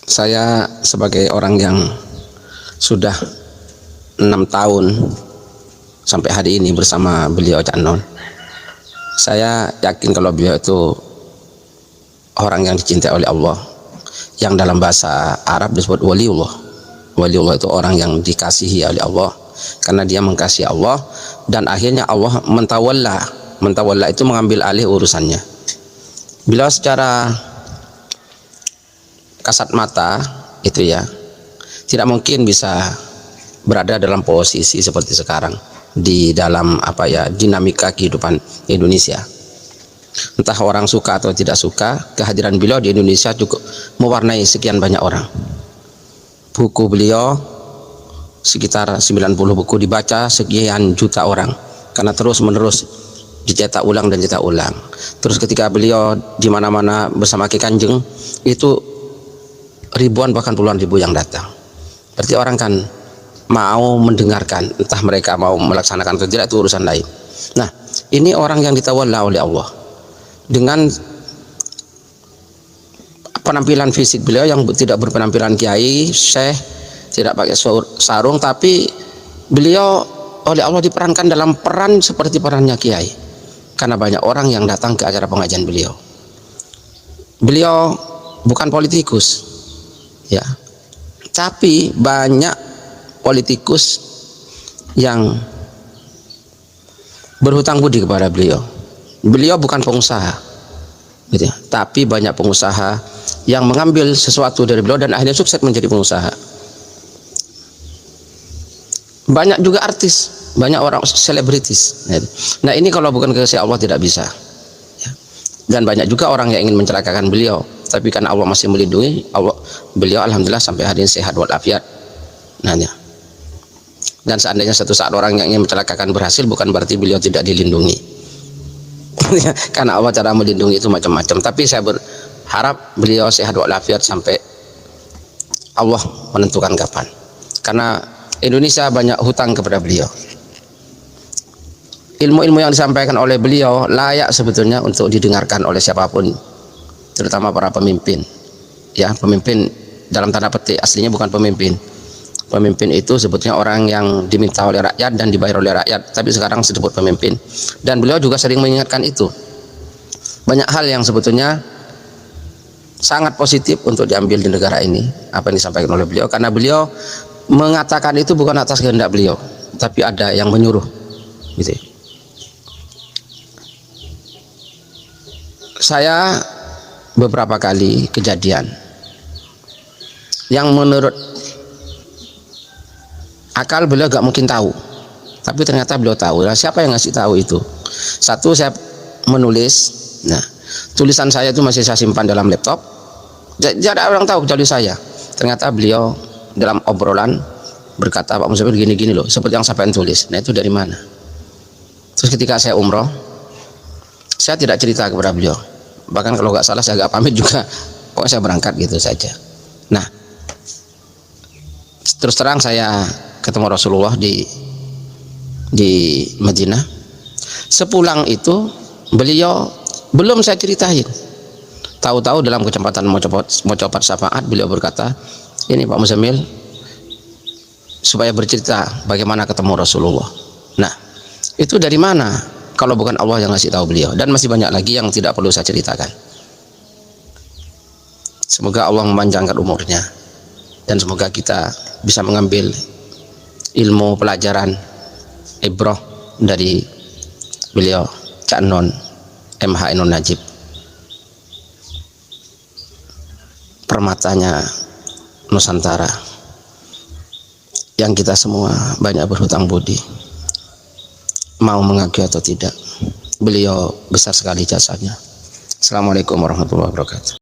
Saya sebagai orang yang sudah 6 tahun sampai hari ini bersama beliau Cak Non, saya yakin kalau beliau itu orang yang dicintai oleh Allah, yang dalam bahasa Arab disebut waliullah. Waliullah itu orang yang dikasihi oleh Allah karena dia mengasihi Allah, dan akhirnya Allah mentawalla itu mengambil alih urusannya. Beliau secara kasat mata itu ya tidak mungkin bisa berada dalam posisi seperti sekarang di dalam dinamika kehidupan Indonesia. Entah orang suka atau tidak suka, kehadiran beliau di Indonesia cukup mewarnai sekian banyak orang. Buku beliau sekitar 90 buku dibaca sekian juta orang karena terus menerus dicetak ulang dan cetak ulang. Terus ketika beliau di mana-mana bersama Ki Kanjeng itu ribuan bahkan puluhan ribu yang datang. Berarti orang kan mau mendengarkan, entah mereka mau melaksanakan atau tidak itu urusan lain. Nah, ini orang yang ditawalla oleh Allah dengan penampilan fisik beliau yang tidak berpenampilan kiai, syekh, tidak pakai sarung, tapi beliau oleh Allah diperankan dalam peran seperti perannya kiai karena banyak orang yang datang ke acara pengajian beliau. Beliau bukan politikus ya, tapi banyak politikus yang berhutang budi kepada beliau. Beliau bukan pengusaha gitu ya, tapi banyak pengusaha yang mengambil sesuatu dari beliau dan akhirnya sukses menjadi pengusaha. Banyak juga artis, banyak orang selebritis. Nah ini kalau bukan kehendak Allah tidak bisa ya. Dan banyak juga orang yang ingin mencelakakan beliau, tapi karena Allah masih melindungi, beliau alhamdulillah sampai hari ini sehat walafiat. Nah ya. Dan seandainya satu saat orang yang ingin mencelakakan berhasil, bukan berarti beliau tidak dilindungi. Karena Allah cara melindungi itu macam-macam. Tapi saya berharap beliau sehat walafiat sampai Allah menentukan kapan. Karena Indonesia banyak hutang kepada beliau. Ilmu-ilmu yang disampaikan oleh beliau layak sebetulnya untuk didengarkan oleh siapapun, terutama para pemimpin. Ya, pemimpin dalam tanda petik, aslinya bukan pemimpin. Pemimpin itu sebetulnya orang yang diminta oleh rakyat dan dibayar oleh rakyat, tapi sekarang disebut pemimpin. Dan beliau juga sering mengingatkan itu. Banyak hal yang sebetulnya sangat positif untuk diambil di negara ini, apa yang disampaikan oleh beliau, karena beliau mengatakan itu bukan atas kehendak beliau, tapi ada yang menyuruh gitu. Saya beberapa kali kejadian yang menurut akal beliau gak mungkin tahu, tapi ternyata beliau tahu. Nah, siapa yang ngasih tahu itu? Satu, saya menulis. Nah, tulisan saya itu masih saya simpan dalam laptop. Tidak ada orang tahu kecuali saya. Ternyata beliau dalam obrolan berkata, Pak Muzamil gini-gini loh, seperti yang saya tulis. Nah, itu dari mana? Terus ketika saya umroh, saya tidak cerita kepada beliau. Bahkan kalau nggak salah saya agak pamit juga. Pokoknya saya berangkat gitu saja. Nah, terus terang saya ketemu Rasulullah di Madinah. Sepulang itu beliau belum saya ceritain. Tahu-tahu dalam kesempatan mau copot syafaat beliau berkata, ini Pak Muzamil supaya bercerita bagaimana ketemu Rasulullah. Nah, itu dari mana kalau bukan Allah yang ngasih tahu beliau? Dan masih banyak lagi yang tidak perlu saya ceritakan. Semoga Allah memanjangkan umurnya dan semoga kita bisa mengambil ilmu pelajaran ibrah dari beliau Cak Non MH Ainun Najib, permatanya Nusantara yang kita semua banyak berhutang budi, mau mengakui atau tidak. Beliau besar sekali jasanya. Assalamualaikum warahmatullahi wabarakatuh.